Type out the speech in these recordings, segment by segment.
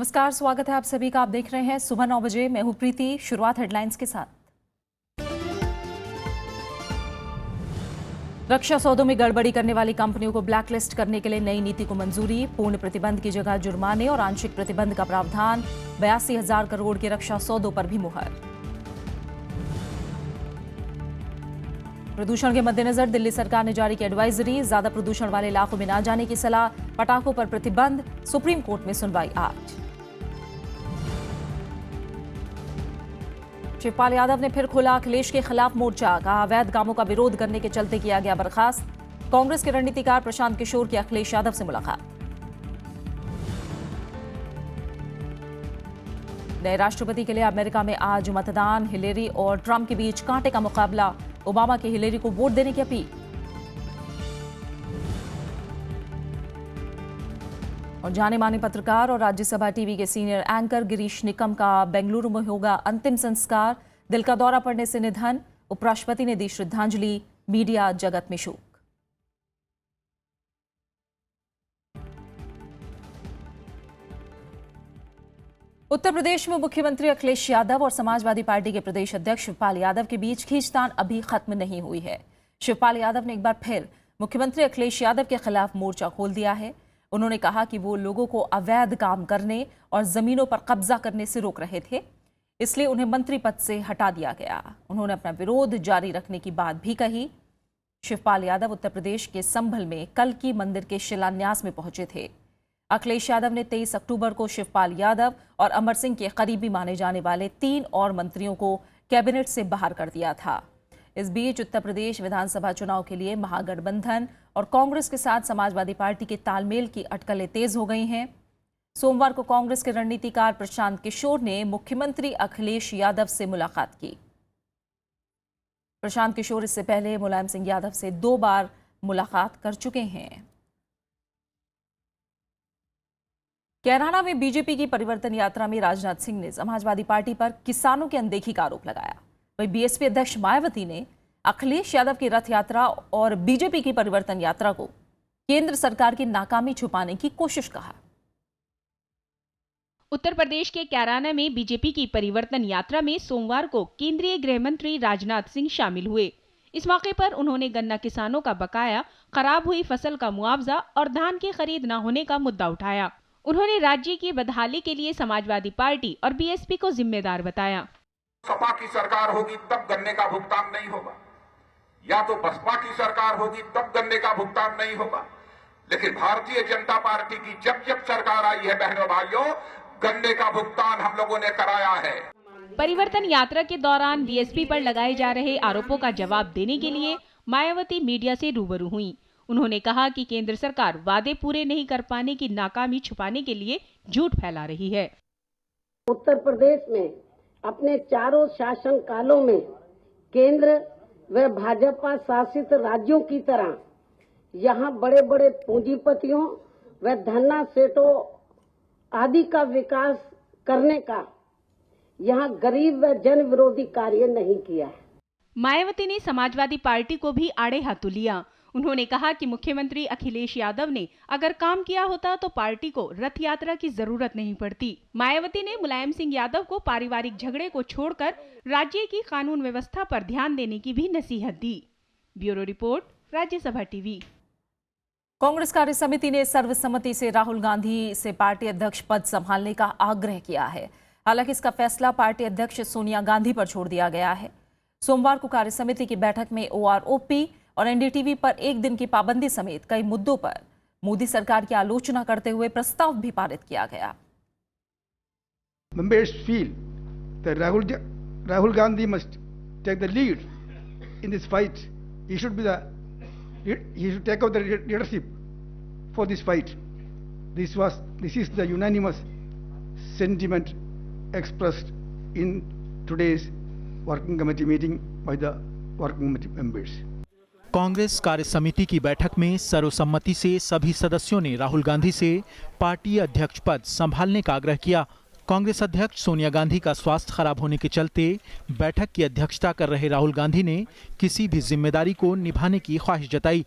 नमस्कार, स्वागत है आप सभी का। आप देख रहे हैं सुबह 9 बजे। मैं हूं प्रीति। शुरुआत हेडलाइंस के साथ। रक्षा सौदों में गड़बड़ी करने वाली कंपनियों को ब्लैकलिस्ट करने के लिए नई नीति को मंजूरी। पूर्ण प्रतिबंध की जगह जुर्माने और आंशिक प्रतिबंध का प्रावधान। 82,000 करोड़ के रक्षा सौदों पर भी मुहर। प्रदूषण के मद्देनजर दिल्ली सरकार ने जारी की एडवाइजरी। ज्यादा प्रदूषण वाले इलाकों में न जाने की सलाह। पटाखों पर प्रतिबंध। सुप्रीम कोर्ट में सुनवाई आज। शिवपाल यादव ने फिर खोला अखिलेश के खिलाफ मोर्चा। कहा अवैध कामों का विरोध करने के चलते किया गया बर्खास्त। कांग्रेस के रणनीतिकार प्रशांत किशोर की अखिलेश यादव से मुलाकात। नए राष्ट्रपति के लिए अमेरिका में आज मतदान। हिलेरी और ट्रंप के बीच कांटे का मुकाबला। ओबामा की हिलेरी को वोट देने की अपील। और जाने माने पत्रकार और राज्यसभा टीवी के सीनियर एंकर गिरीश निकम का बेंगलुरु में होगा अंतिम संस्कार। दिल का दौरा पड़ने से निधन। उपराष्ट्रपति ने दी श्रद्धांजलि। मीडिया जगत में शोक। उत्तर प्रदेश में मुख्यमंत्री अखिलेश यादव और समाजवादी पार्टी के प्रदेश अध्यक्ष शिवपाल यादव के बीच खींचतान अभी खत्म नहीं हुई है। शिवपाल यादव ने एक बार फिर मुख्यमंत्री अखिलेश यादव के खिलाफ मोर्चा खोल दिया है। उन्होंने कहा कि वो लोगों को अवैध काम करने और जमीनों पर कब्जा करने से रोक रहे थे, इसलिए उन्हें मंत्री पद से हटा दिया गया। उन्होंने अपना विरोध जारी रखने की बात भी कही। शिवपाल यादव उत्तर प्रदेश के संभल में कल्की मंदिर के शिलान्यास में पहुंचे थे। अखिलेश यादव ने 23 अक्टूबर को शिवपाल यादव और अमर सिंह के करीबी माने जाने वाले 3 और मंत्रियों को कैबिनेट से बाहर कर दिया था। इस बीच उत्तर प्रदेश विधानसभा चुनाव के लिए महागठबंधन और कांग्रेस के साथ समाजवादी पार्टी के तालमेल की अटकलें तेज हो गई हैं। सोमवार को कांग्रेस के रणनीतिकार प्रशांत किशोर ने मुख्यमंत्री अखिलेश यादव से मुलाकात की। प्रशांत किशोर इससे पहले मुलायम सिंह यादव से 2 बार मुलाकात कर चुके हैं। कैराना में बीजेपी की परिवर्तन यात्रा में राजनाथ सिंह ने समाजवादी पार्टी पर किसानों की अनदेखी का आरोप लगाया। वहीं बीएसपी अध्यक्ष मायावती ने अखिलेश यादव की रथ यात्रा और बीजेपी की परिवर्तन यात्रा को केंद्र सरकार की नाकामी छुपाने की कोशिश कहा। उत्तर प्रदेश के कैराना में बीजेपी की परिवर्तन यात्रा में सोमवार को केंद्रीय गृह मंत्री राजनाथ सिंह शामिल हुए। इस मौके पर उन्होंने गन्ना किसानों का बकाया, खराब हुई फसल का मुआवजा और धान की खरीद न होने का मुद्दा उठाया। उन्होंने राज्य की बदहाली के लिए समाजवादी पार्टी और बीएसपी को जिम्मेदार बताया। सपा की सरकार होगी तब गन्ने का भुगतान नहीं होगा, या तो बसपा की सरकार होगी तब गन्ने का भुगतान नहीं होगा। लेकिन भारतीय जनता पार्टी की जब जब सरकार आई है बहनों भाइयों, गन्ने का भुगतान हम लोगों ने कराया है। परिवर्तन यात्रा के दौरान बीएसपी पर लगाए जा रहे आरोपों का जवाब देने के लिए मायावती मीडिया से रूबरू हुई। उन्होंने कहा कि केंद्र सरकार वादे पूरे नहीं कर पाने की नाकामी छुपाने के लिए झूठ फैला रही है। उत्तर प्रदेश में अपने चारों शासन कालों में केंद्र व भाजपा शासित राज्यों की तरह यहाँ बड़े बड़े पूंजीपतियों व धन्ना सेठों आदि का विकास करने का यहाँ गरीब व जन विरोधी कार्य नहीं किया है। मायावती ने समाजवादी पार्टी को भी आड़े हाथों लिया। उन्होंने कहा कि मुख्यमंत्री अखिलेश यादव ने अगर काम किया होता तो पार्टी को रथ यात्रा की जरूरत नहीं पड़ती। मायावती ने मुलायम सिंह यादव को पारिवारिक झगड़े को छोड़कर राज्य की कानून व्यवस्था पर ध्यान देने की भी नसीहत दी। Bureau report, Rajya Sabha TV. Congress कार्य समिति ने सर्वसम्मति से राहुल गांधी से पार्टी अध्यक्ष पद संभालने का आग्रह किया है। हालांकि इसका फैसला पार्टी अध्यक्ष सोनिया गांधी पर छोड़ दिया गया है। सोमवार को कार्य समिति की बैठक में ओआरओपी और एनडीटीवी पर 1 दिन की पाबंदी समेत कई मुद्दों पर मोदी सरकार की आलोचना करते हुए प्रस्ताव भी पारित किया गया। Members feel that Rahul Gandhi must take the lead in this fight. He should take up the leadership for this fight. This is the unanimous sentiment expressed in today's working committee meeting by the working committee members. Congress कार्य समिति की बैठक में सर्वसम्मति से सभी सदस्यों ने राहुल गांधी से पार्टी अध्यक्ष पद संभालने का आग्रह किया। कांग्रेस अध्यक्ष सोनिया गांधी का स्वास्थ्य खराब होने के चलते बैठक की अध्यक्षता कर रहे राहुल गांधी ने किसी भी जिम्मेदारी को निभाने की ख्वाहिश जताई।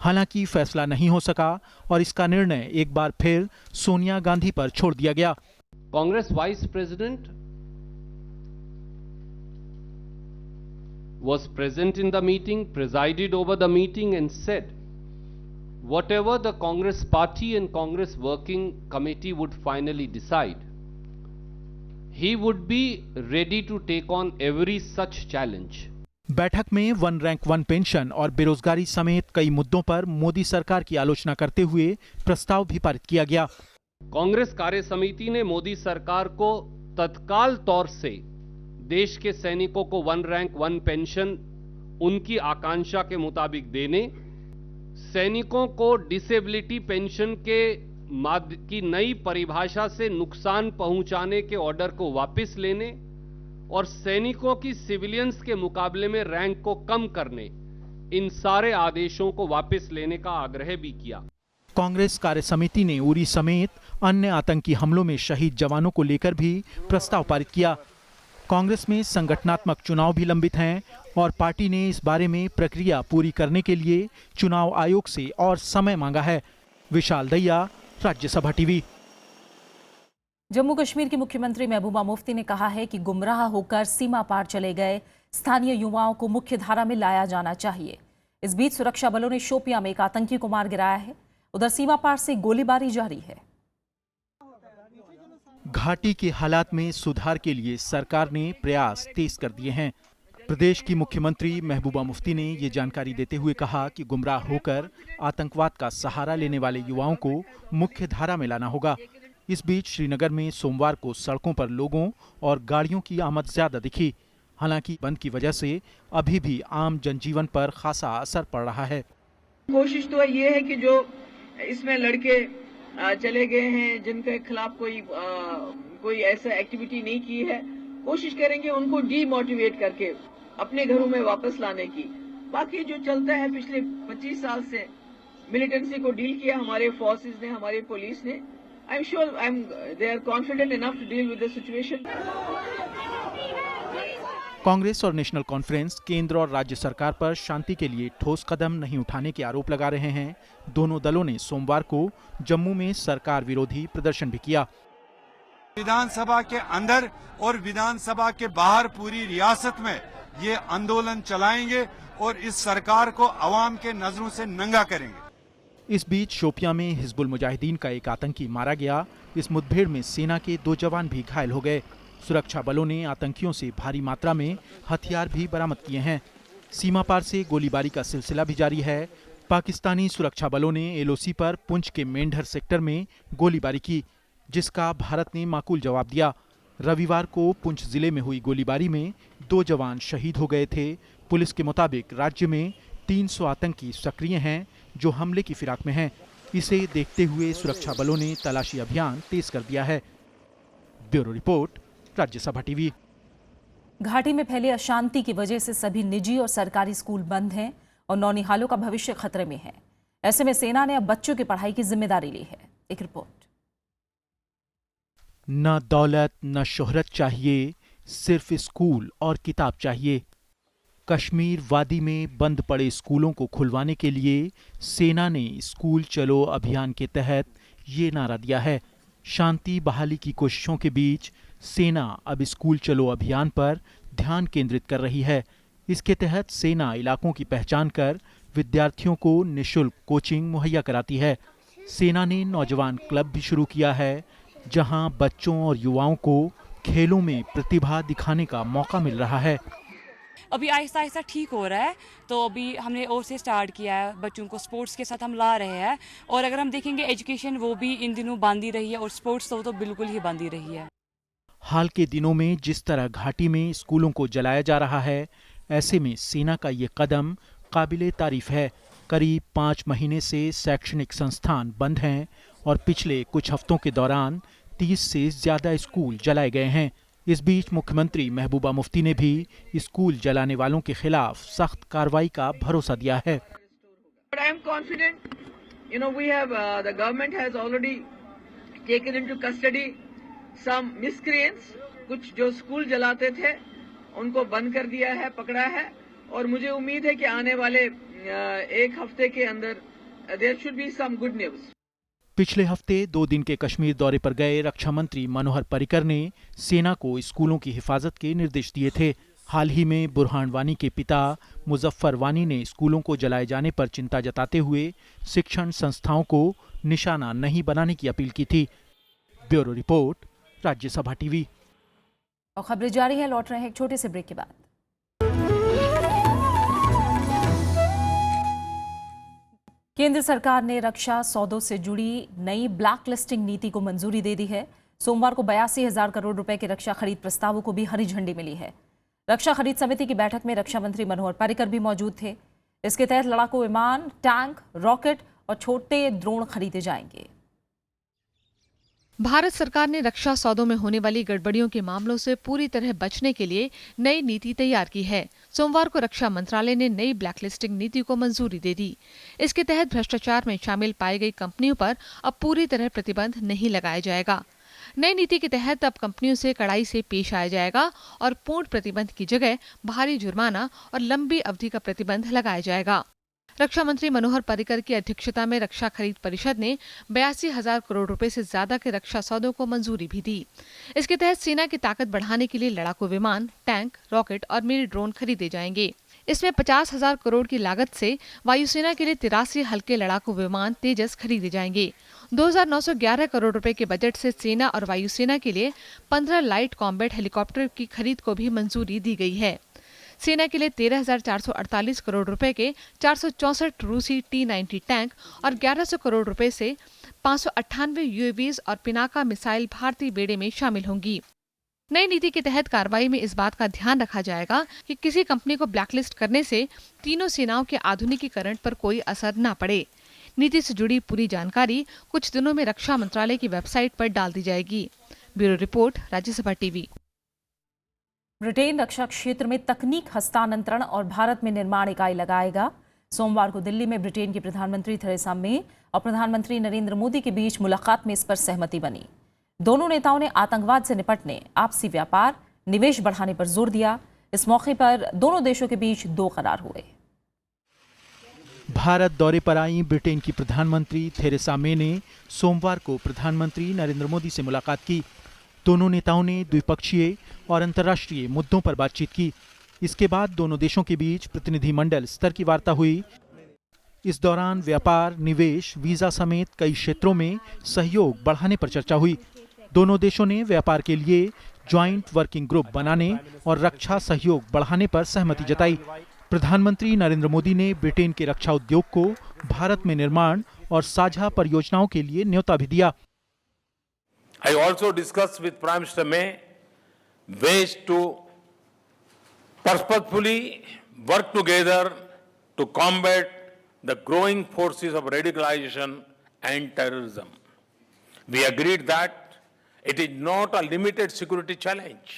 हालांकि फैसला नहीं हो सका और इसका निर्णय एक बार फिर सोनिया गांधी पर छोड़ दिया गया। Congress Vice President was present in the meeting, presided over the meeting and said, whatever the Congress party and Congress working committee would finally decide, he would be ready to take on every such challenge. बैठक में one rank one pension और बेरोजगारी समेत कई मुद्दों पर मोदी सरकार की आलोचना करते हुए प्रस्ताव भी पारित किया गया। कांग्रेस कार्य समिति ने मोदी सरकार को तत्काल तौर से देश के सैनिकों को वन रैंक वन पेंशन उनकी आकांक्षा के मुताबिक देने, सैनिकों को डिसेबिलिटी पेंशन की नई परिभाषा से नुकसान पहुंचाने के ऑर्डर को वापस लेने और सैनिकों की सिविलियंस के मुकाबले में रैंक को कम करने, इन सारे आदेशों को वापस लेने का आग्रह भी किया। कांग्रेस कार्य समिति ने उरी समेत अन्य आतंकी हमलों में शहीद जवानों को लेकर भी प्रस्ताव पारित किया। कांग्रेस में संगठनात्मक चुनाव भी लंबित हैं और पार्टी ने इस बारे में प्रक्रिया पूरी करने के लिए चुनाव आयोग से और समय मांगा है। विशाल दैया, राज्यसभा टीवी। जम्मू कश्मीर की मुख्यमंत्री महबूबा मुफ्ती ने कहा है कि गुमराह होकर सीमा पार चले गए स्थानीय युवाओं को मुख्य धारा में लाया जाना चाहिए। इस बीच सुरक्षा बलों ने शोपियां में एक आतंकी को मार गिराया है। उधर सीमा पार से गोलीबारी जारी है। घाटी के हालात में सुधार के लिए सरकार ने प्रयास तेज कर दिए हैं। प्रदेश की मुख्यमंत्री महबूबा मुफ्ती ने ये जानकारी देते हुए कहा कि गुमराह होकर आतंकवाद का सहारा लेने वाले युवाओं को मुख्य धारा में लाना होगा। इस बीच श्रीनगर में सोमवार को सड़कों पर लोगों और गाड़ियों की आमद ज्यादा दिखी। हालांकि बंद की वजह से अभी भी आम जनजीवन पर खासा असर पड़ रहा है। कोशिश तो ये है कि जो इसमें लड़के चले गए हैं जिनके खिलाफ कोई ऐसा एक्टिविटी नहीं की है, कोशिश करेंगे उनको डीमोटिवेट करके अपने घरों में वापस लाने की। बाकी जो चलता है पिछले 25 साल से मिलिटेंसी को डील किया हमारे फोर्सेस ने, हमारी पुलिस ने, I am sure they are confident enough to deal with the situation. Congress और नेशनल कॉन्फ्रेंस केंद्र और राज्य सरकार पर शांति के लिए ठोस कदम नहीं उठाने के आरोप लगा रहे हैं। दोनों दलों ने सोमवार को जम्मू में सरकार विरोधी प्रदर्शन भी किया। विधानसभा के अंदर और विधानसभा के बाहर पूरी रियासत में ये आंदोलन चलाएंगे और इस सरकार को अवाम के नजरों से नंगा करेंगे। इस बीच शोपियां में हिजबुल मुजाहिदीन का एक आतंकी मारा गया। इस मुठभेड़ में सेना के 2 जवान भी घायल हो गए। सुरक्षा बलों ने आतंकियों से भारी मात्रा में हथियार भी बरामद किए हैं। सीमा पार से गोलीबारी का सिलसिला भी जारी है। पाकिस्तानी सुरक्षा बलों ने एलओसी पर पुंछ के मेंढर सेक्टर में गोलीबारी की, जिसका भारत ने माकूल जवाब दिया। रविवार को पुंछ जिले में हुई गोलीबारी में 2 जवान शहीद हो गए थे। पुलिस के मुताबिक राज्य में 300 आतंकी सक्रिय हैं जो हमले की फिराक में हैं। इसे देखते हुए सुरक्षा बलों ने तलाशी अभियान तेज कर दिया है। Bureau report, Rajya Sabha TV. घाटी में फैली अशांति की वजह से सभी निजी और सरकारी स्कूल बंद हैं और नौनिहालों का भविष्य खतरे में है। ऐसे में सेना ने अब बच्चों की पढ़ाई की जिम्मेदारी ली है। एक रिपोर्ट। न दौलत न शोहरत चाहिए, सिर्फ स्कूल और किताब चाहिए। कश्मीर वादी में बंद पड़े स्कूलों को खुलवाने के लिए सेना ने स्कूल चलो अभियान के तहत ये नारा दिया है। शांति बहाली की कोशिशों के बीच सेना अब स्कूल चलो अभियान पर ध्यान केंद्रित कर रही है। इसके तहत सेना इलाकों की पहचान कर विद्यार्थियों को निःशुल्क कोचिंग मुहैया कराती है। सेना ने नौजवान क्लब भी शुरू किया है, जहां बच्चों और युवाओं को खेलों में प्रतिभा दिखाने का मौका मिल रहा है। अभी आहिस्ता आहिस्ता ठीक हो रहा है, तो अभी हमने और से स्टार्ट किया है। बच्चों को स्पोर्ट्स के साथ हम ला रहे हैं, और अगर हम देखेंगे एजुकेशन वो भी इन दिनों बांधी रही है और स्पोर्ट्स तो बिल्कुल ही बांधी रही है। हाल के दिनों में जिस तरह घाटी में स्कूलों को जलाया जा रहा है, ऐसे में सेना का ये कदम काबिले तारीफ है। करीब 5 महीने से शैक्षणिक संस्थान बंद हैं और पिछले कुछ हफ्तों के दौरान 30 से ज्यादा स्कूल जलाए गए हैं। इस बीच मुख्यमंत्री महबूबा मुफ्ती ने भी स्कूल जलाने वालों के खिलाफ सख्त कार्रवाई का भरोसा दिया है। But I am confident, we have the government has already taken into custody some miscreants, कुछ जो स्कूल जलाते थे उनको बंद कर दिया है, पकड़ा है, और मुझे उम्मीद है कि आने वाले 1 हफ्ते के अंदर there should be some good news। पिछले हफ्ते 2 दिन के कश्मीर दौरे पर गए रक्षा मंत्री मनोहर पर्रिकर ने सेना को स्कूलों की हिफाजत के निर्देश दिए थे। हाल ही में बुरहान वानी के पिता मुजफ्फर वानी ने स्कूलों को जलाए जाने पर चिंता जताते हुए शिक्षण संस्थाओं को निशाना नहीं बनाने की अपील की थी। Bureau report, Rajya Sabha TV. और खबरें जारी है, लौट रहे हैं एक छोटे से ब्रेक के बाद। केंद्र सरकार ने रक्षा सौदों से जुड़ी नई ब्लैक लिस्टिंग नीति को मंजूरी दे दी है। सोमवार को 82,000 करोड़ रुपए के रक्षा खरीद प्रस्तावों को भी हरी झंडी मिली है। रक्षा खरीद समिति की बैठक में रक्षा मंत्री मनोहर पर्रिकर भी मौजूद थे। इसके तहत लड़ाकू विमान, टैंक, रॉकेट और छोटे ड्रोन खरीदे जाएंगे। भारत सरकार ने रक्षा सौदों में होने वाली गड़बड़ियों के मामलों से पूरी तरह बचने के लिए नई नीति तैयार की है। सोमवार को रक्षा मंत्रालय ने नई ब्लैकलिस्टिंग नीति को मंजूरी दे दी। इसके तहत भ्रष्टाचार में शामिल पाई गई कंपनियों पर अब पूरी तरह प्रतिबंध नहीं लगाया जाएगा। नई नीति के तहत अब कंपनियों से कड़ाई से पेश आया जाएगा और पूर्ण प्रतिबंध की जगह भारी जुर्माना और लंबी अवधि का प्रतिबंध लगाया जाएगा। रक्षा मंत्री मनोहर पर्रिकर की अध्यक्षता में रक्षा खरीद परिषद ने 82,000 करोड़ रुपए से ज्यादा के रक्षा सौदों को मंजूरी भी दी। इसके तहत सेना की ताकत बढ़ाने के लिए लड़ाकू विमान, टैंक, रॉकेट और मिनी ड्रोन खरीदे जाएंगे। इसमें 50,000 करोड़ की लागत से वायुसेना के लिए 83 हल्के लड़ाकू विमान तेजस खरीदे जाएंगे। 2,911 करोड़ रुपए के बजट से सेना और वायुसेना के लिए 15 लाइट कॉम्बैट हेलीकॉप्टर की खरीद को भी मंजूरी दी गई है। सेना के लिए 13,448 करोड़ रुपए के 464 रूसी T-90 टैंक और 1,100 करोड़ रुपए से 598 UAVs और पिनाका मिसाइल भारतीय बेड़े में शामिल होंगी। नई नीति के तहत कार्रवाई में इस बात का ध्यान रखा जाएगा कि किसी कंपनी को ब्लैकलिस्ट करने से तीनों सेनाओं के आधुनिकीकरण पर कोई असर न पड़े। नीति से जुड़ी पूरी जानकारी कुछ दिनों में रक्षा मंत्रालय की वेबसाइट पर डाल दी जाएगी। Bureau report, Rajya Sabha TV. Britain रक्षा क्षेत्र में तकनीक हस्तांतरण और भारत में निर्माण इकाई लगाएगा। सोमवार को दिल्ली में ब्रिटेन की प्रधानमंत्री थेरेसा मे और प्रधानमंत्री नरेंद्र मोदी के बीच मुलाकात में इस पर सहमति बनी। दोनों नेताओं ने आतंकवाद से निपटने, आपसी व्यापार, निवेश बढ़ाने पर जोर दिया। इस मौके पर दोनों देशों के बीच 2 करार हुए। भारत दौरे पर आई ब्रिटेन की प्रधानमंत्री थेरेसा मे ने सोमवार को प्रधानमंत्री नरेंद्र मोदी से मुलाकात की। दोनों नेताओं ने द्विपक्षीय और अंतर्राष्ट्रीय मुद्दों पर बातचीत की। इसके बाद दोनों देशों के बीच प्रतिनिधिमंडल स्तर की वार्ता हुई। इस दौरान व्यापार, निवेश, वीजा समेत कई क्षेत्रों में सहयोग बढ़ाने पर चर्चा हुई। दोनों देशों ने व्यापार के लिए ज्वाइंट वर्किंग ग्रुप बनाने और रक्षा सहयोग बढ़ाने पर सहमति जताई। प्रधानमंत्री नरेंद्र मोदी ने ब्रिटेन के रक्षा उद्योग को भारत में निर्माण और साझा परियोजनाओं के लिए न्योता भी दिया। I also discussed with Prime Minister May ways to purposefully work together to combat the growing forces of radicalization and terrorism. We agreed that it is not a limited security challenge.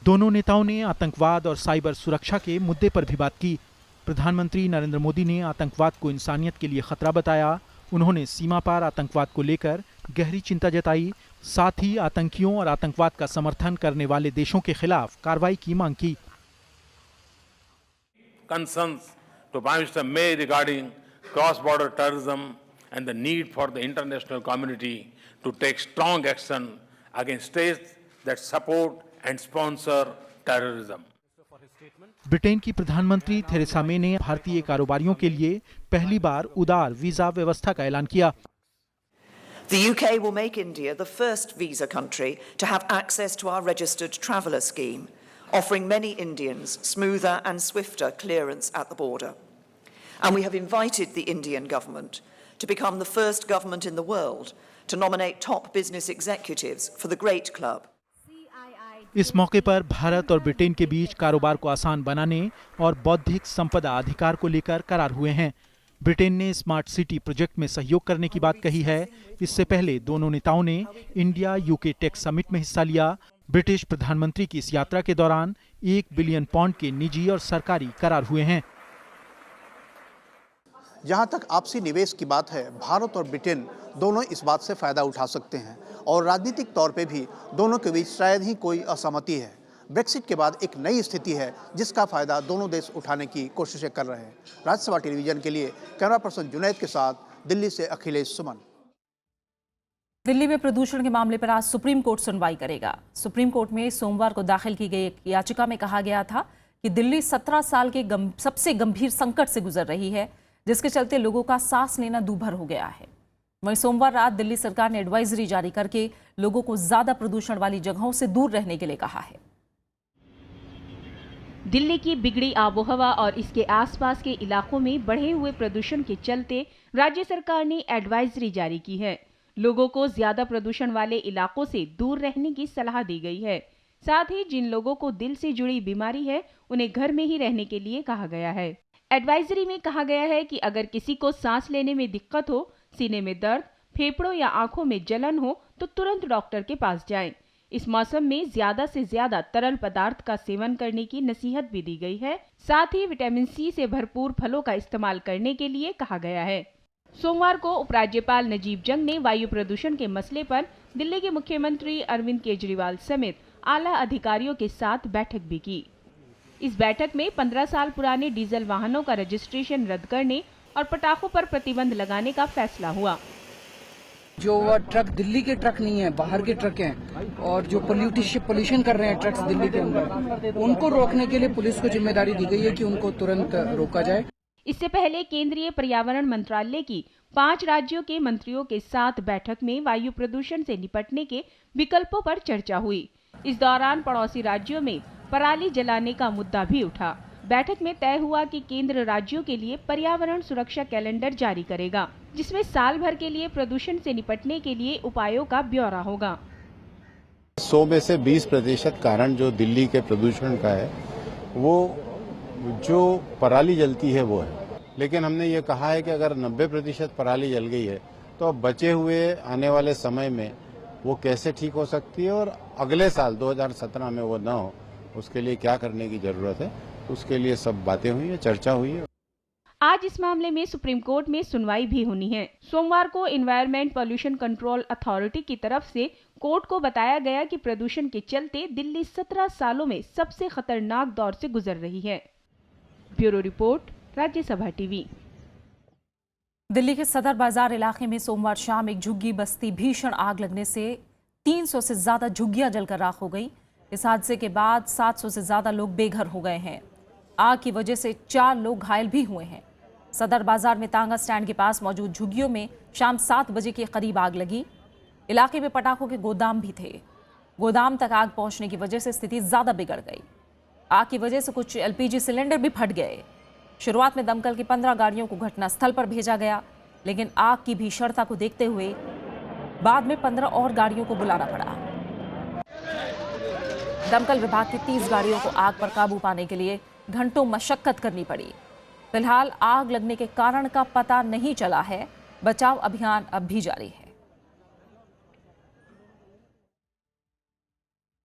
दोनों नेताओं ने आतंकवाद और cyber सुरक्षा के मुद्दे पर भी बात की। प्रधानमंत्री नरेंद्र मोदी ने आतंकवाद को इंसानियत के लिए खतरा बताया। उन्होंने सीमा पार आतंकवाद को लेकर गहरी चिंता जताई। साथ ही आतंकियों और आतंकवाद का समर्थन करने वाले देशों के खिलाफ कार्रवाई की मांग की। Concerns to Prime Minister May regarding cross-border terrorism and the need for the international community to take strong action against states that support and sponsor terrorism. Britain की प्रधानमंत्री थेरेसा मे ने भारतीय कारोबारियों के लिए पहली बार उदार वीजा व्यवस्था का ऐलान किया। The UK will make India the first visa country to have access to our registered traveller scheme, offering many Indians smoother and swifter clearance at the border. And we have invited the Indian government to become the first government in the world to nominate top business executives for the Great Club. इस मौके पर भारत और Britain के बीच कारोबार को आसान बनाने और बौद्धिक संपदा अधिकार को लेकर करार हुए हैं। ब्रिटेन ने स्मार्ट सिटी प्रोजेक्ट में सहयोग करने की बात कही है। इससे पहले दोनों नेताओं ने इंडिया यूके टेक समिट में हिस्सा लिया। ब्रिटिश प्रधानमंत्री की इस यात्रा के दौरान 1 बिलियन पाउंड के निजी और सरकारी करार हुए हैं। जहां तक आपसी निवेश की बात है, भारत और ब्रिटेन दोनों इस बात से फायदा उठा सकते हैं और राजनीतिक तौर पे भी दोनों के बीच शायद ही कोई असहमति है। ब्रेक्सिट के बाद एक नई स्थिति है जिसका फायदा दोनों देश उठाने की कोशिशें कर रहे हैं। राज्यसभा टेलीविजन के लिए कैमरा पर्सन जुनैद के साथ दिल्ली से अखिलेश सुमन। दिल्ली में प्रदूषण के मामले पर आज सुप्रीम कोर्ट सुनवाई करेगा। सुप्रीम कोर्ट में सोमवार को दाखिल की गई एक याचिका में कहा गया था कि दिल्ली 17 साल के सबसे गंभीर संकट से गुजर रही है, जिसके चलते लोगों का सांस लेना दूभर हो गया है। वहीं सोमवार रात दिल्ली सरकार ने एडवाइजरी जारी करके लोगों को ज्यादा प्रदूषण वाली जगहों से दूर रहने के लिए कहा है। दिल्ली की बिगड़ी आबोहवा और इसके आसपास के इलाकों में बढ़े हुए प्रदूषण के चलते राज्य सरकार ने एडवाइजरी जारी की है। लोगों को ज्यादा प्रदूषण वाले इलाकों से दूर रहने की सलाह दी गई है। साथ ही जिन लोगों को दिल से जुड़ी बीमारी है उन्हें घर में ही रहने के लिए कहा गया है। एडवाइजरी में कहा गया है कि अगर किसी को सांस लेने में दिक्कत हो, सीने में दर्द, फेफड़ों या आंखों में जलन हो तो तुरंत डॉक्टर के पास जाएं। इस मौसम में ज्यादा से ज्यादा तरल पदार्थ का सेवन करने की नसीहत भी दी गई है। साथ ही विटामिन सी से भरपूर फलों का इस्तेमाल करने के लिए कहा गया है। सोमवार को उपराज्यपाल नजीब जंग ने वायु प्रदूषण के मसले पर दिल्ली के मुख्यमंत्री अरविंद केजरीवाल समेत आला अधिकारियों के साथ बैठक भी की। इस बैठक में 15 साल पुराने डीजल वाहनों का रजिस्ट्रेशन रद्द करने और पटाखों पर प्रतिबंध लगाने का फैसला हुआ। जो ट्रक दिल्ली के ट्रक नहीं है, बाहर के ट्रक हैं और जो पोल्यूशन कर रहे हैं ट्रक्स दिल्ली के अंदर, उनको रोकने के लिए पुलिस को जिम्मेदारी दी गई है कि उनको तुरंत रोका जाए। इससे पहले केंद्रीय पर्यावरण मंत्रालय की 5 राज्यों के मंत्रियों के साथ बैठक में वायु प्रदूषण से निपटने के विकल्पों पर चर्चा हुई। इस दौरान पड़ोसी राज्यों में पराली जलाने का मुद्दा भी उठा। बैठक में तय हुआ कि केंद्र राज्यों के लिए पर्यावरण सुरक्षा कैलेंडर जारी करेगा, जिसमें साल भर के लिए प्रदूषण से निपटने के लिए उपायों का ब्यौरा होगा। 100 में से 20% कारण जो दिल्ली के प्रदूषण का है वो जो पराली जलती है वो है। लेकिन हमने ये कहा है कि अगर 90% पराली जल गई है तो अब बचे हुए आने वाले समय में वो कैसे ठीक हो सकती है और अगले साल 2017 में वो न हो, उसके लिए क्या करने की जरूरत है, उसके लिए सब बातें हुई है, चर्चा हुई है। आज इस मामले में सुप्रीम कोर्ट में सुनवाई भी होनी है। सोमवार को एनवायरमेंट पॉल्यूशन कंट्रोल अथॉरिटी की तरफ से कोर्ट को बताया गया कि प्रदूषण के चलते दिल्ली 17 सालों में सबसे खतरनाक दौर से गुजर रही है। Bureau report, Rajya Sabha TV. Delhi के सदर बाजार इलाके में सोमवार शाम एक झुग्गी बस्ती भीषण आग लगने से 300 से ज्यादा झुग्गियां जलकर राख हो गई। इस हादसे के बाद 700 से ज्यादा लोग बेघर हो गए हैं। आग की वजह से 4 लोग घायल भी हुए हैं। सदर बाजार में तांगा स्टैंड के पास मौजूद झुग्गियों में शाम 7 बजे के करीब आग लगी। इलाके में पटाखों के गोदाम भी थे। गोदाम तक आग पहुंचने की वजह से स्थिति ज्यादा बिगड़ गई। आग की वजह से कुछ एलपीजी सिलेंडर भी फट गए। शुरुआत में दमकल की 15 गाड़ियों को घटनास्थल पर भेजा गया, लेकिन आग की भीषणता को देखते हुए बाद में 15 और गाड़ियों को बुलाना पड़ा। दमकल विभाग की 30 गाड़ियों को आग पर काबू पाने के लिए घंटों मशक्कत करनी पड़ी। फिलहाल आग लगने के कारण का पता नहीं चला है। बचाव अभियान अब भी जारी है।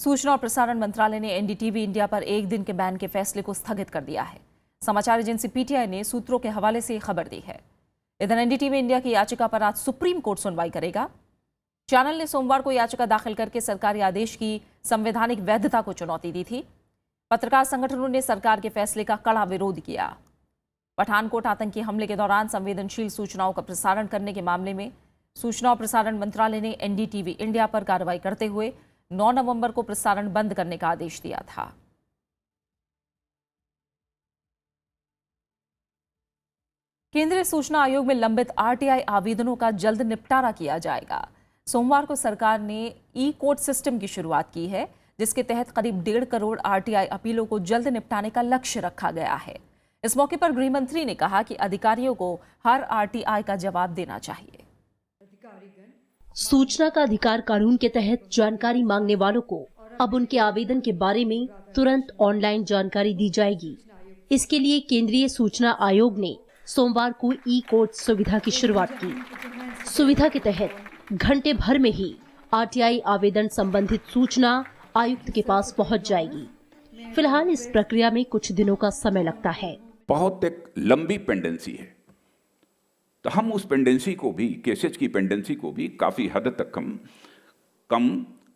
सूचना और प्रसारण मंत्रालय ने एनडीटीवी इंडिया पर 1 दिन के बैन के फैसले को स्थगित कर दिया है। समाचार एजेंसी पीटीआई ने सूत्रों के हवाले से खबर दी है। इधर एनडीटीवी इंडिया की याचिका पर आज सुप्रीम कोर्ट सुनवाई करेगा। चैनल ने सोमवार को याचिका दाखिल करके सरकारी आदेश की संवैधानिक वैधता को चुनौती दी थी। पत्रकार संगठनों ने सरकार के फैसले का कड़ा विरोध किया। पठानकोट आतंकी हमले के दौरान संवेदनशील सूचनाओं का प्रसारण करने के मामले में सूचना और प्रसारण मंत्रालय ने एनडीटीवी इंडिया पर कार्रवाई करते हुए 9 नवंबर को प्रसारण बंद करने का आदेश दिया था। केंद्रीय सूचना आयोग में लंबित आरटीआई आवेदनों का जल्द निपटारा किया जाएगा। सोमवार को सरकार ने ई कोर्ट सिस्टम की शुरुआत की है, जिसके तहत करीब 1.5 करोड़ आरटीआई अपीलों को जल्द निपटाने का लक्ष्य रखा गया है। इस मौके पर गृह मंत्री ने कहा कि अधिकारियों को हर आरटीआई का जवाब देना चाहिए। सूचना का अधिकार कानून के तहत जानकारी मांगने वालों को अब उनके आवेदन के बारे में तुरंत ऑनलाइन जानकारी दी जाएगी। इसके लिए केंद्रीय सूचना आयोग ने सोमवार को ई कोर्ट सुविधा की शुरुआत की। सुविधा के तहत घंटे भर में ही आरटीआई आवेदन संबंधित सूचना आयुक्त के पास पहुंच जाएगी। फिलहाल इस प्रक्रिया में कुछ दिनों का समय लगता है। बहुत एक लंबी पेंडेंसी है, तो हम उस पेंडेंसी को भी, केसेज की पेंडेंसी को भी काफी हद तक हम कम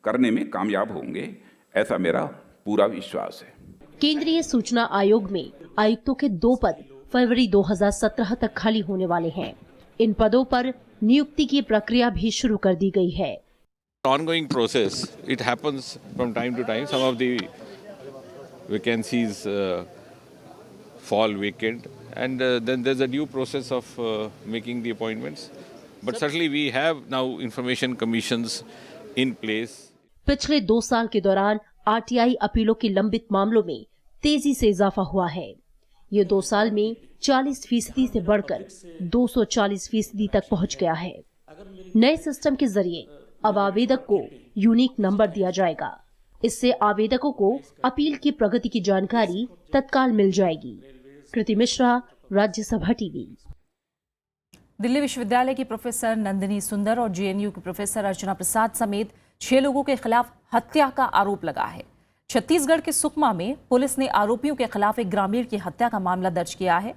करने में कामयाब होंगे, ऐसा मेरा पूरा विश्वास है। केंद्रीय सूचना आयोग में आयुक्तों के 2 पद फरवरी 2017 तक खाली होने वाले हैं। इन पदों पर नियुक्ति की प्रक्रिया भी शुरू कर दी गई है। Ongoing process. It happens from time to time. Some of the vacancies fall vacant, and then there's a due process of making the appointments. But certainly we have now information commissions in place. पिछले 2 साल के दौरान RTI अपीलों के लंबित मामलों में तेजी से इजाफा हुआ है। ये 2 साल में 40% से बढ़कर 240% तक पहुंच गया है। नए सिस्टम के जरिए अब आवेदक को यूनिक नंबर दिया जाएगा। इससे आवेदकों को अपील की प्रगति की जानकारी तत्काल मिल जाएगी। कृति मिश्रा, राज्यसभा टीवी। दिल्ली विश्वविद्यालय की प्रोफेसर नंदिनी सुंदर और जेएनयू की प्रोफेसर अर्चना प्रसाद समेत 6 लोगों के खिलाफ हत्या का आरोप लगा है। छत्तीसगढ़ के सुकमा में पुलिस ने आरोपियों के खिलाफ एक ग्रामीण की हत्या का मामला दर्ज किया है।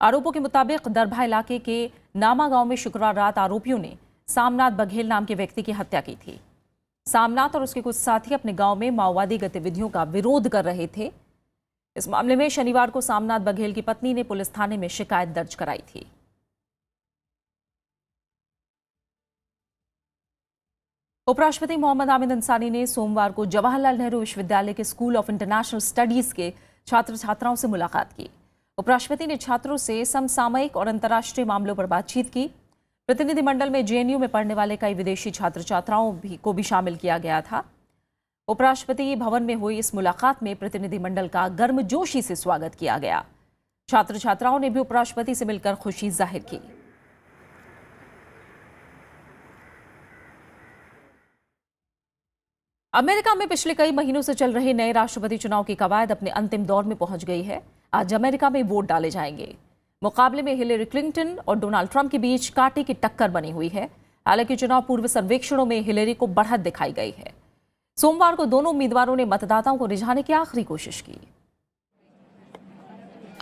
आरोपों के मुताबिक दरभा इलाके के नामा गांव में शुक्रवार रात आरोपियों ने सामनाथ बघेल नाम के व्यक्ति की हत्या की थी। सामनाथ और उसके कुछ साथी अपने गांव में माओवादी गतिविधियों का विरोध कर रहे थे। इस मामले में शनिवार को सामनाथ बघेल की पत्नी ने पुलिस थाने में शिकायत दर्ज कराई थी। उपराष्ट्रपति मोहम्मद हामिद अंसारी ने सोमवार को जवाहरलाल नेहरू विश्वविद्यालय के स्कूल ऑफ इंटरनेशनल स्टडीज के छात्र छात्राओं से मुलाकात की। उपराष्ट्रपति ने छात्रों से समसामयिक और अंतर्राष्ट्रीय मामलों पर बातचीत की। प्रतिनिधिमंडल में जेएनयू में पढ़ने वाले कई विदेशी छात्र छात्राओं को भी शामिल किया गया था। उपराष्ट्रपति भवन में हुई इस मुलाकात में प्रतिनिधिमंडल का गर्मजोशी से स्वागत किया गया। छात्र छात्राओं ने भी उपराष्ट्रपति से मिलकर खुशी जाहिर की। अमेरिका में पिछले कई महीनों से चल रहे नए राष्ट्रपति चुनाव की कवायद अपने अंतिम दौर में पहुंच गई है। आज अमेरिका में वोट डाले जाएंगे। मुकाबले में हिलेरी क्लिंटन और डोनाल्ड ट्रंप के बीच कांटे की टक्कर बनी हुई है। हालांकि चुनाव पूर्व सर्वेक्षणों में हिलेरी को बढ़त दिखाई गई है। सोमवार को दोनों उम्मीदवारों ने मतदाताओं को रिझाने की आखिरी कोशिश की।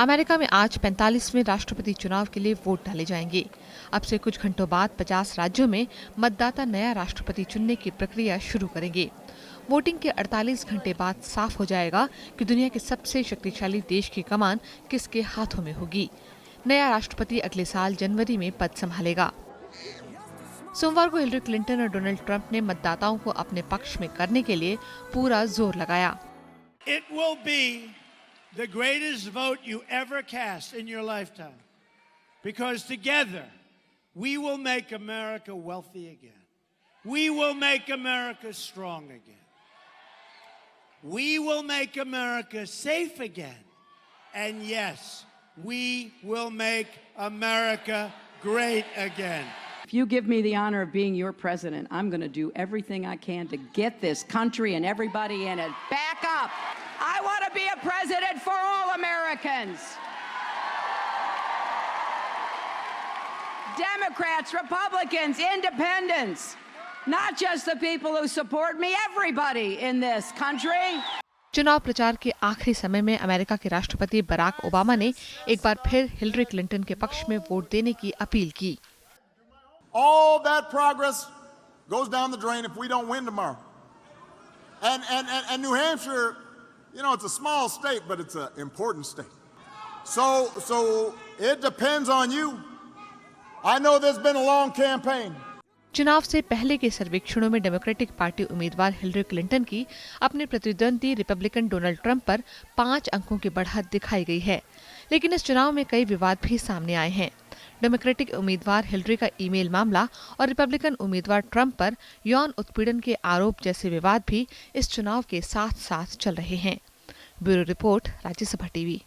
अमेरिका में आज 45वें राष्ट्रपति चुनाव के लिए वोट डाले जाएंगे। अब से कुछ घंटों बाद 50 राज्यों में मतदाता नया राष्ट्रपति चुनने की प्रक्रिया शुरू करेंगे। वोटिंग के 48 घंटे बाद साफ हो जाएगा कि दुनिया के सबसे शक्तिशाली देश की कमान किसके हाथों में होगी। नया राष्ट्रपति अगले साल जनवरी में पद संभालेगा। सोमवार को हिलरी क्लिंटन और डोनाल्ड ट्रंप ने मतदाताओं को अपने पक्ष में करने के लिए पूरा जोर लगाया। It will be the greatest vote you ever cast in your lifetime, because together we will make America wealthy again. We will make America strong again. We will make America safe again. And yes, we will make America great again. If you give me the honor of being your president, I'm going to do everything I can to get this country and everybody in it back up. I want to be a president for all Americans. Democrats, Republicans, Independents, not just the people who support me, everybody in this country. चुनाव प्रचार के आखिरी समय में America के राष्ट्रपति Barack Obama ने एक बार फिर हिलरी क्लिंटन के पक्ष में वोट देने की अपील की। All that progress goes down the drain if we don't win tomorrow. And New Hampshire, you know, it's a small state, but it's an important state. So it depends on you. I know there's been a long campaign. चुनाव से पहले के सर्वेक्षणों में democratic party उम्मीदवार Hillary Clinton की अपने प्रतिद्वंदी रिपब्लिकन डोनाल्ड ट्रंप पर 5 अंकों की बढ़त दिखाई गई है। लेकिन इस चुनाव में कई विवाद भी सामने आए हैं। डेमोक्रेटिक उम्मीदवार हिलरी का ईमेल मामला और रिपब्लिकन उम्मीदवार ट्रंप पर यौन उत्पीड़न के आरोप जैसे विवाद भी इस चुनाव के साथ साथ चल रहे हैं। Bureau report, Rajya Sabha TV.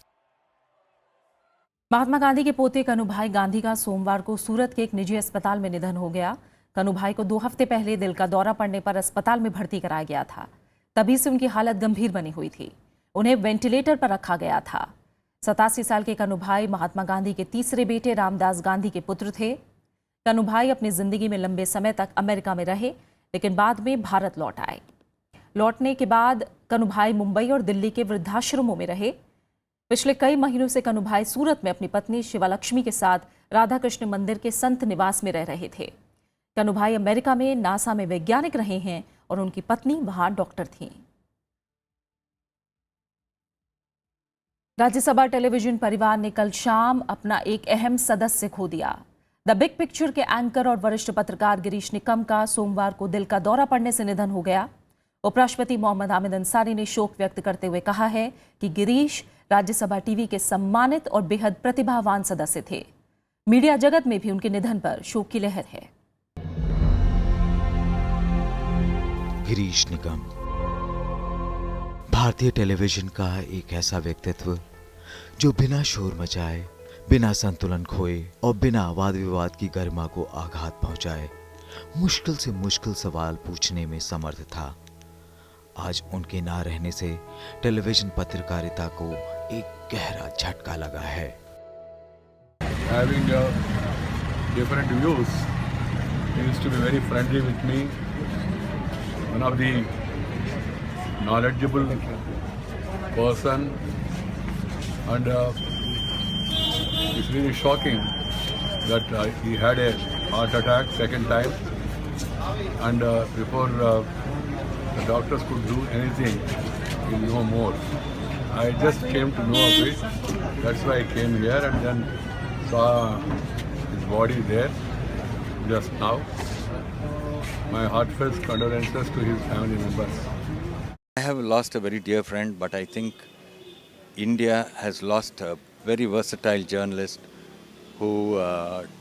Mahatma Gandhi के पोते कनुभाई गांधी का सोमवार को सूरत के एक निजी अस्पताल में निधन हो गया। कनुभाई को 2 हफ्ते पहले दिल का दौरा पड़ने पर अस्पताल में भर्ती कराया गया था। तभी से उनकी हालत गंभीर बनी हुई थी। उन्हें वेंटिलेटर पर रखा गया था। 87 साल के कनुभाई महात्मा गांधी के तीसरे बेटे रामदास गांधी के पुत्र थे। कनुभाई अपनी जिंदगी में लंबे समय तक अमेरिका में रहे, लेकिन बाद में भारत लौट आए। लौटने के बाद कनुभाई मुंबई और दिल्ली के वृद्धाश्रमों में रहे। पिछले कई महीनों से कनुभाई सूरत में अपनी पत्नी शिवालक्ष्मी के साथ राधा कृष्ण मंदिर के संत निवास में रह रहे थे। कनुभाई अमेरिका में नासा में वैज्ञानिक रहे हैं और उनकी पत्नी वहां डॉक्टर थीं। राज्यसभा टेलीविजन परिवार ने कल शाम अपना एक अहम सदस्य खो दिया। द बिग पिक्चर के एंकर और वरिष्ठ पत्रकार गिरीश निकम का सोमवार को दिल का दौरा पड़ने से निधन हो गया। उपराष्ट्रपति मोहम्मद हामिद अंसारी ने शोक व्यक्त करते हुए कहा है कि गिरीश राज्यसभा टीवी के सम्मानित और बेहद प्रतिभावान सदस्य थे। मीडिया जगत में भी उनके निधन पर शोक की लहर है। गिरीश निकम भारतीय टेलीविजन का एक ऐसा व्यक्तित्व जो बिना शोर मचाए, बिना संतुलन खोए और बिना वाद विवाद की गरिमा को आघात पहुंचाए मुश्किल से मुश्किल सवाल पूछने में समर्थ था। आज उनके ना रहने से टेलीविजन पत्रकारिता को एक गहरा झटका लगा है। Having different views, he used to be very friendly with me. One of the knowledgeable person, and it's really shocking that he had a heart attack second time, and before the doctors could do anything, he knew more. I just came to know of it. That's why I came here and then saw his body there just now. My heartfelt condolences to his family members. I have lost a very dear friend, but I think India has lost a very versatile journalist who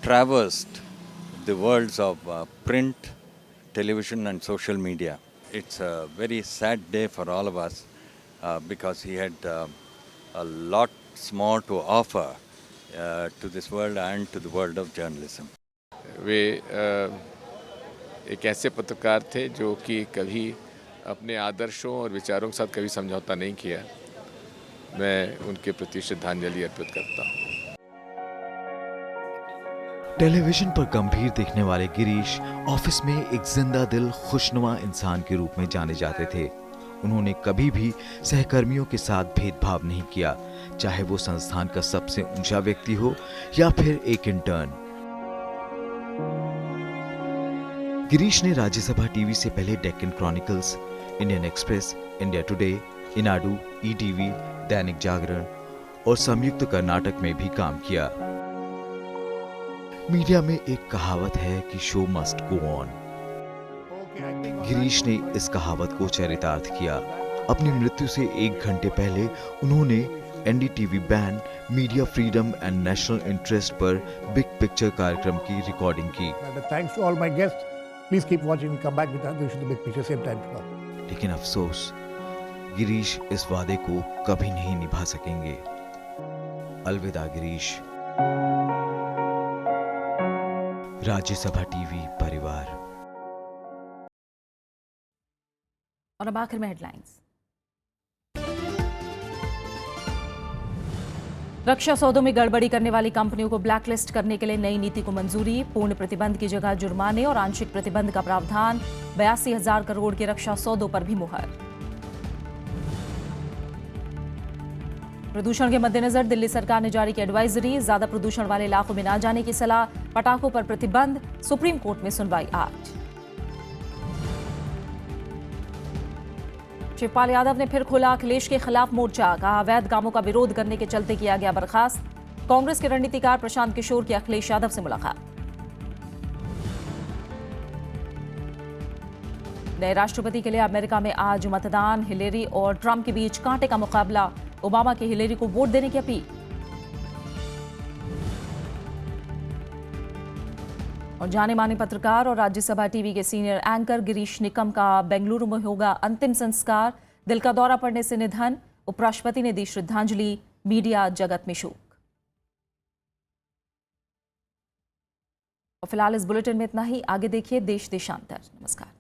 traversed the worlds of print, television and social media. It's a very sad day for all of us because he had a lot more to offer to this world and to the world of journalism. वे एक ऐसे पत्रकार थे जो कि कभी अपने आदर्शों और विचारों के साथ कभी समझौता नहीं किया। मैं उनके प्रति श्रद्धांजलि अर्पित करता हूँ। टेलीविजन पर गंभीर दिखने वाले गिरीश ऑफिस में एक जिंदा दिल खुशनुमा इंसान के रूप में जाने जाते थे। उन्होंने कभी भी सहकर्मियों के साथ भेदभाव नहीं किया, चाहे वो संस्थान का सबसे ऊंचा व्यक्ति हो या फिर एक इंटर्न। गिरीश ने राज्यसभा टीवी से पहले Deccan chronicles, Indian express, India today, Eenadu, ETV, Dainik Jagran और संयुक्त कर्नाटक में भी काम किया। मीडिया में एक कहावत है कि show must go on. Girish ने इस कहावत को चरितार्थ किया। अपनी मृत्यु से 1 घंटे पहले उन्होंने NDTV banned media freedom and national interest पर बिग पिक्चर कार्यक्रम की रिकॉर्डिंग की। Thanks to all my guests, please keep watching, come back with the big picture same time tomorrow. लेकिन अफसोस, गिरीश इस वादे को कभी नहीं निभा सकेंगे। अलविदा गिरीश। राज्यसभा टीवी परिवार। और अब आखिर में हेडलाइंस। रक्षा सौदों में गड़बड़ी करने वाली कंपनियों को ब्लैकलिस्ट करने के लिए नई नीति को मंजूरी। पूर्ण प्रतिबंध की जगह जुर्माने और आंशिक प्रतिबंध का प्रावधान। 82,000 करोड़ के रक्षा सौदों पर भी मुहर। प्रदूषण के मद्देनजर दिल्ली सरकार ने जारी की एडवाइजरी। ज्यादा प्रदूषण वाले इलाकों में न जाने की सलाह। पटाखों पर प्रतिबंध। सुप्रीम कोर्ट में सुनवाई आज। शिवपाल यादव ने फिर खोला अखिलेश के खिलाफ मोर्चा। कहा अवैध कामों का विरोध करने के चलते किया गया बर्खास्त। कांग्रेस के रणनीतिकार प्रशांत किशोर की अखिलेश यादव से मुलाकात। नए राष्ट्रपति के लिए अमेरिका में आज मतदान। हिलेरी और ट्रंप के बीच कांटे का मुकाबला। ओबामा की हिलेरी को वोट देने की अपील। और जाने माने पत्रकार और राज्यसभा टीवी के सीनियर एंकर गिरीश निकम का बेंगलुरु में होगा अंतिम संस्कार। दिल का दौरा पड़ने से निधन। उपराष्ट्रपति ने दी श्रद्धांजलि। मीडिया जगत में शोक। और फिलहाल इस बुलेटिन में इतना ही। आगे देखिए देश देशांतर। नमस्कार।